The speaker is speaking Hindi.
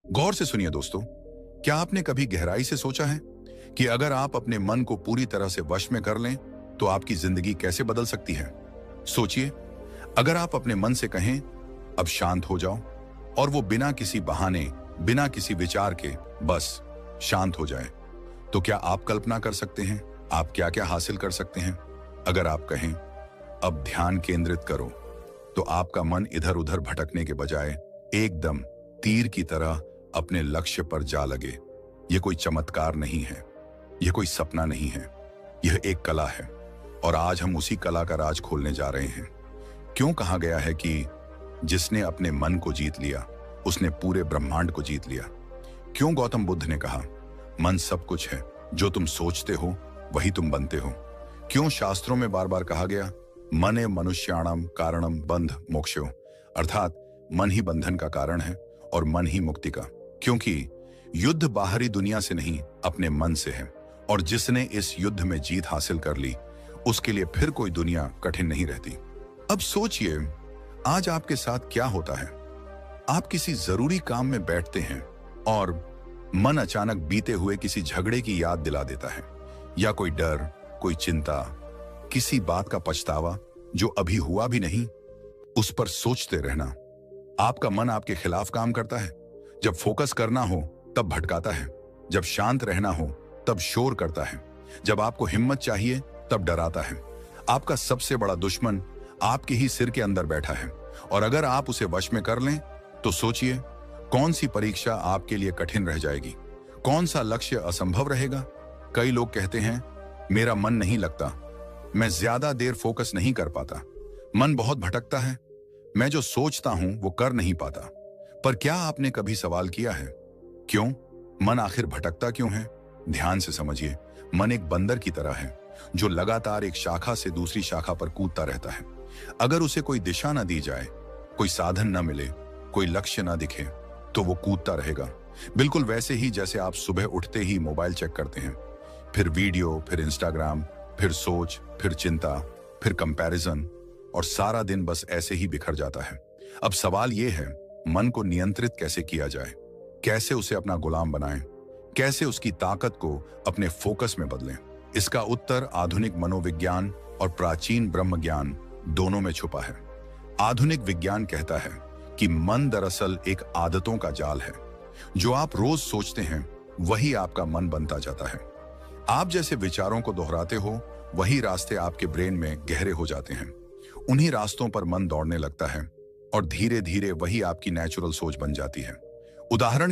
गौर से सुनिए दोस्तों, क्या आपने कभी गहराई से सोचा है कि अगर आप अपने मन को पूरी तरह से वश में कर लें तो आपकी जिंदगी कैसे बदल सकती है। सोचिए, अगर आप अपने मन से कहें अब शांत हो जाओ, और वो बिना किसी बहाने, बिना किसी विचार के बस शांत हो जाए, तो क्या आप कल्पना कर सकते हैं आप क्या क्या हासिल कर सकते हैं। अगर आप कहें अब ध्यान केंद्रित करो, तो आपका मन इधर उधर भटकने के बजाय एकदम तीर की तरह अपने लक्ष्य पर जा लगे। यह कोई चमत्कार नहीं है, यह कोई सपना नहीं है, यह एक कला है, और आज हम उसी कला का राज खोलने जा रहे हैं। क्यों कहा गया है कि जिसने अपने मन को जीत लिया उसने पूरे ब्रह्मांड को जीत लिया। क्यों गौतम बुद्ध ने कहा मन सब कुछ है, जो तुम सोचते हो वही तुम बनते हो। क्यों शास्त्रों में बार बार कहा गया मने मनुष्याणम कारणम बंध मोक्षो, अर्थात मन ही बंधन का कारण है और मन ही मुक्ति का। क्योंकि युद्ध बाहरी दुनिया से नहीं, अपने मन से है, और जिसने इस युद्ध में जीत हासिल कर ली उसके लिए फिर कोई दुनिया कठिन नहीं रहती। अब सोचिए, आज आपके साथ क्या होता है। आप किसी जरूरी काम में बैठते हैं और मन अचानक बीते हुए किसी झगड़े की याद दिला देता है, या कोई डर, कोई चिंता, किसी बात का पछतावा जो अभी हुआ भी नहीं, उस पर सोचते रहना। आपका मन आपके खिलाफ काम करता है। जब फोकस करना हो तब भटकाता है, जब शांत रहना हो तब शोर करता है, जब आपको हिम्मत चाहिए तब डराता है। आपका सबसे बड़ा दुश्मन आपके ही सिर के अंदर बैठा है, और अगर आप उसे वश में कर लें तो सोचिए कौन सी परीक्षा आपके लिए कठिन रह जाएगी, कौन सा लक्ष्य असंभव रहेगा। कई लोग कहते हैं मेरा मन नहीं लगता, मैं ज्यादा देर फोकस नहीं कर पाता, मन बहुत भटकता है, मैं जो सोचता हूं वो कर नहीं पाता। पर क्या आपने कभी सवाल किया है क्यों मन आखिर भटकता क्यों है? ध्यान से समझिए, मन एक बंदर की तरह है जो लगातार एक शाखा से दूसरी शाखा पर कूदता रहता है। अगर उसे कोई दिशा न दी जाए, कोई साधन न मिले, कोई लक्ष्य न दिखे, तो वो कूदता रहेगा। बिल्कुल वैसे ही जैसे आप सुबह उठते ही मोबाइल चेक करते हैं, फिर वीडियो, फिर इंस्टाग्राम, फिर सोच, फिर चिंता, फिर कंपैरिजन, और सारा दिन बस ऐसे ही बिखर जाता है। अब सवाल यह है मन को नियंत्रित कैसे किया जाए, कैसे उसे अपना गुलाम बनाएं, कैसे उसकी ताकत को अपने फोकस में बदलें। इसका उत्तर आधुनिक मनोविज्ञान और प्राचीन ब्रह्म ज्ञान दोनों में छुपा है। आधुनिक विज्ञान कहता है कि मन दरअसल एक आदतों का जाल है। जो आप रोज सोचते हैं वही आपका मन बनता जाता है। आप जैसे विचारों को दोहराते हो वही रास्ते आपके ब्रेन में गहरे हो जाते हैं। उन्हीं रास्तों पर मन दौड़ने लगता है और धीरे धीरे वही आपकी नेचुरल सोच बन जाती है। उदाहरण